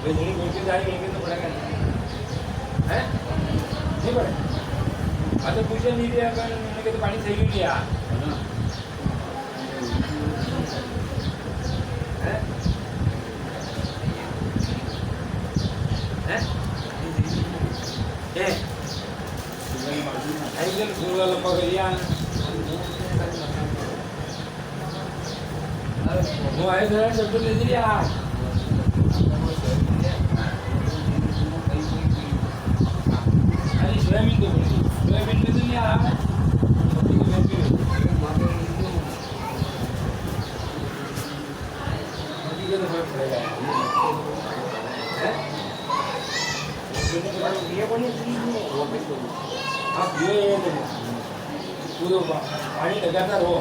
भेजनी बोल के जाएंगे तो पड़ेगा नहीं है नहीं पड़े हाँ तो पूछे नहीं दिया अगर उन्होंने तो पानी सही लिया है हैं ऐसे पूरा लंबा करिया वो आए थे सब ले दिया अरे सोयाबीन तो बोली सोयाबीन में तो नहीं आ रहा है तो फर्क पड़ेगा ये बोली आप ये पूरा पानी लगातार हो